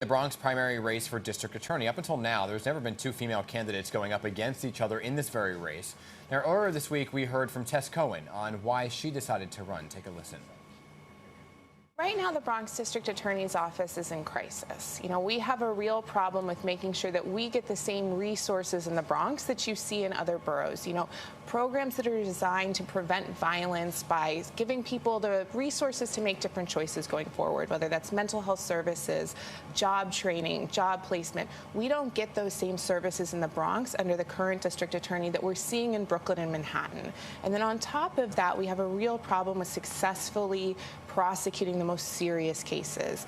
The Bronx primary race for district attorney. Up until now, there's never been two female candidates going up against each other in this very race. Now, earlier this week, we heard from Tess Cohen on why she decided to run. Take a listen. Right now, the Bronx District Attorney's Office is in crisis. We have a real problem with making sure that we get the same resources in the Bronx that you see in other boroughs. Programs that are designed to prevent violence by giving people the resources to make different choices going forward, whether that's mental health services, job training, job placement. We don't get those same services in the Bronx under the current district attorney that we're seeing in Brooklyn and Manhattan. And then on top of that, we have a real problem with successfully prosecuting the most serious cases.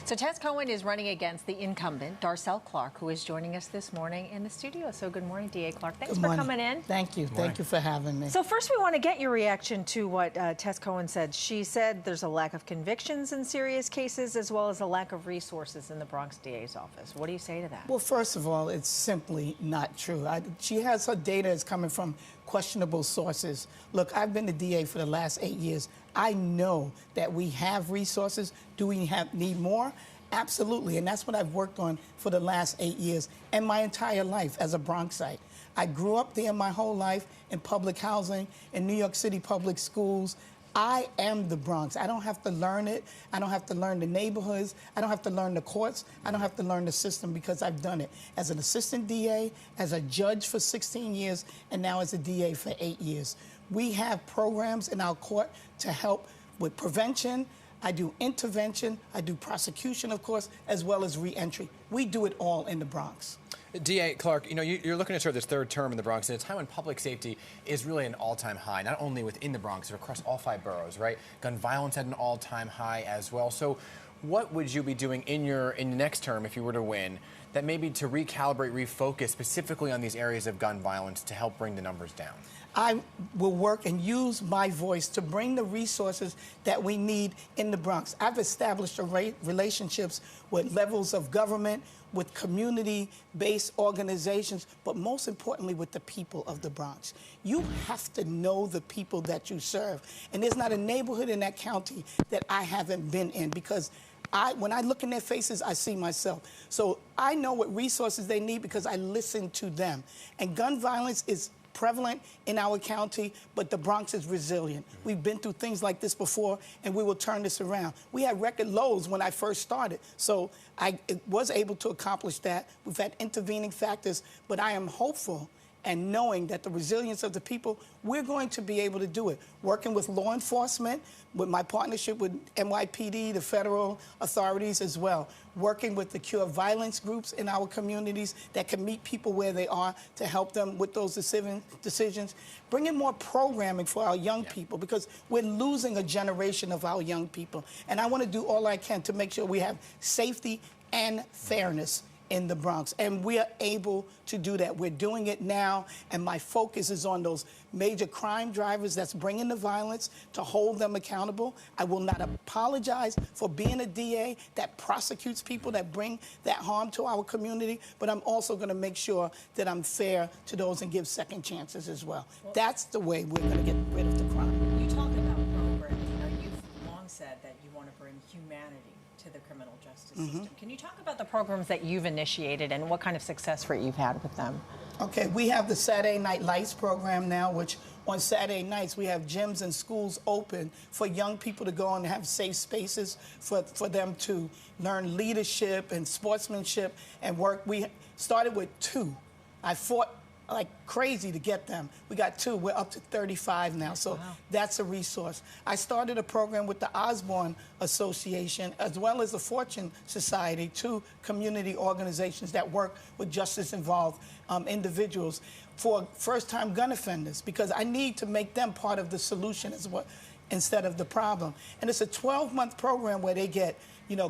So Tess Cohen is running against the incumbent, Darcel Clark, who is joining us this morning in the studio. So good morning, DA Clark. Thanks for coming in. Thank you. Thank you for having me. So first we want to get your reaction to what Tess Cohen said. She said there's a lack of convictions in serious cases as well as a lack of resources in the Bronx DA's office. What do you say to that? Well, first of all, it's simply not true. She has her data is coming from questionable sources. Look, I've been the DA for the last 8 years. I know that we have resources. Do we need more? Absolutely, and that's what I've worked on for the last 8 years and my entire life as a Bronxite. I grew up there my whole life in public housing, in New York City public schools. I am the Bronx. I don't have to learn it. I don't have to learn the neighborhoods. I don't have to learn the courts. I don't have to learn the system because I've done it as an assistant DA, as a judge for 16 years, and now as a DA for 8 years. We have programs in our court to help with prevention. I do intervention. I do prosecution, of course, as well as reentry. We do it all in the Bronx. DA Clark, you're looking to serve this third term in the Bronx at a time when public safety is really an all-time high, not only within the Bronx, but across all 5 boroughs, right? Gun violence at an all-time high as well. So what would you be doing in the next term if you were to win that maybe to recalibrate, refocus specifically on these areas of gun violence to help bring the numbers down? I will work and use my voice to bring the resources that we need in the Bronx. I've established relationships with levels of government, with community-based organizations, but most importantly with the people of the Bronx. You have to know the people that you serve. And there's not a neighborhood in that county that I haven't been in because when I look in their faces, I see myself. So I know what resources they need because I listen to them. And gun violence is prevalent in our county, but the Bronx is resilient. We've been through things like this before, and we will turn this around. We had record lows when I first started, so I was able to accomplish that. We've had intervening factors, but I am hopeful and knowing that the resilience of the people, we're going to be able to do it. Working with law enforcement, with my partnership with NYPD, the federal authorities as well. Working with the Cure Violence groups in our communities that can meet people where they are to help them with those decisions. Bringing more programming for our young people because we're losing a generation of our young people. And I want to do all I can to make sure we have safety and fairness in the Bronx, and we are able to do that. We're doing it now, and my focus is on those major crime drivers that's bringing the violence to hold them accountable. I will not apologize for being a DA that prosecutes people that bring that harm to our community, but I'm also going to make sure that I'm fair to those and give second chances as well. That's the way we're going to get rid of the crime. You talk about programs. You've long said that you want to bring humanity to the criminal justice system. Can you talk about the programs that you've initiated and what kind of success rate you've had with them? Okay, we have the Saturday Night Lights program now, which on Saturday nights we have gyms and schools open for young people to go and have safe spaces for them to learn leadership and sportsmanship and work. We started with 2. I fought like crazy to get them. We got 2. We're up to 35 now, so that's a resource. I started a program with the Osborne Association as well as the Fortune Society, 2 community organizations that work with justice-involved individuals for first-time gun offenders because I need to make them part of the solution instead of the problem. And it's a 12-month program where they get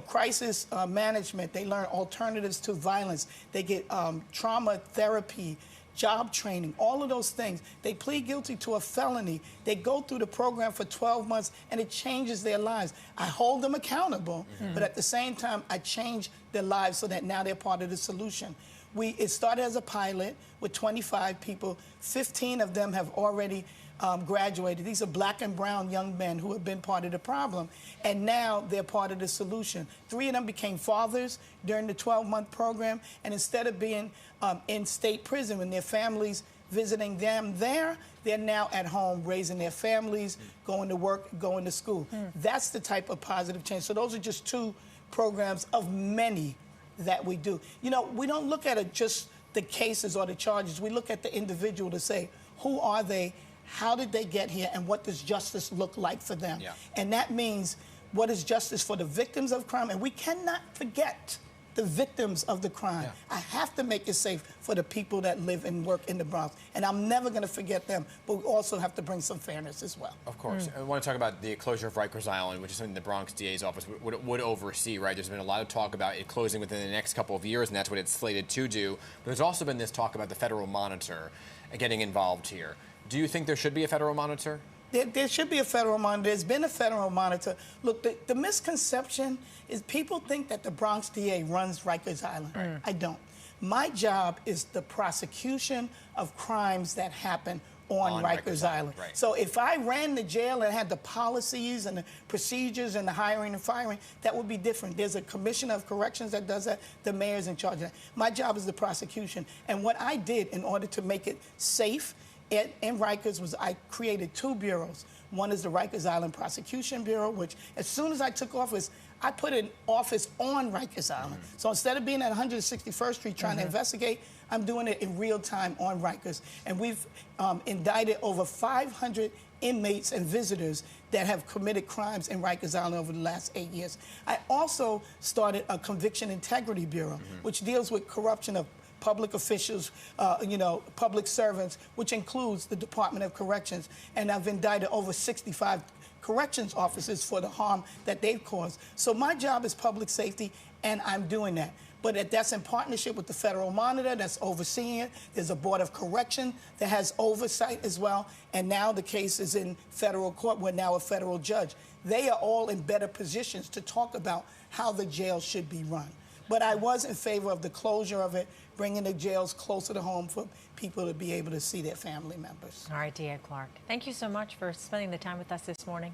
crisis management. They learn alternatives to violence. They get trauma therapy, job training, all of those things. They plead guilty to a felony. They go through the program for 12 months, and it changes their lives. I hold them accountable, but at the same time, I change their lives so that now they're part of the solution. It started as a pilot with 25 people. 15 of them have already graduated. These are black and brown young men who have been part of the problem, and now they're part of the solution. 3 of them became fathers during the 12-month program, and instead of being in state prison when their families visiting them there, they're now at home raising their families, going to work, going to school. That's the type of positive change. So those are just 2 programs of many that we do. You know, we don't look at it just the cases or the charges. We look at the individual to say, who are they, how did they get here, and what does justice look like for them? Yeah. And that means what is justice for the victims of crime, and we cannot forget the victims of the crime. Yeah. I have to make it safe for the people that live and work in the Bronx, and I'm never going to forget them, but we also have to bring some fairness as well. Of course. I want to talk about the closure of Rikers Island, which is something the Bronx DA's office would oversee, right? There's been a lot of talk about it closing within the next couple of years, and that's what it's slated to do. But there's also been this talk about the federal monitor getting involved here. Do you think there should be a federal monitor? There should be a federal monitor. There's been a federal monitor. Look, the misconception is people think that the Bronx DA runs Rikers Island. I don't. My job is the prosecution of crimes that happen on Rikers Island. Right. So if I ran the jail and had the policies and the procedures and the hiring and firing, that would be different. There's a commissioner of corrections that does that. The mayor's in charge of that. My job is the prosecution. And what I did in order to make it safe in Rikers was I created 2 bureaus. One is the Rikers Island Prosecution Bureau, which as soon as I took office, I put an office on Rikers Island. So instead of being at 161st Street trying to investigate, I'm doing it in real time on Rikers. And we've indicted over 500 inmates and visitors that have committed crimes in Rikers Island over the last 8 years. I also started a Conviction Integrity Bureau, which deals with corruption of public officials, public servants, which includes the Department of Corrections. And I've indicted over 65 corrections officers for the harm that they've caused. So my job is public safety, and I'm doing that. But that's in partnership with the federal monitor that's overseeing it. There's a board of correction that has oversight as well. And now the case is in federal court. We're now a federal judge. They are all in better positions to talk about how the jail should be run. But I was in favor of the closure of it, bringing the jails closer to home for people to be able to see their family members. All right, DA Clark, thank you so much for spending the time with us this morning.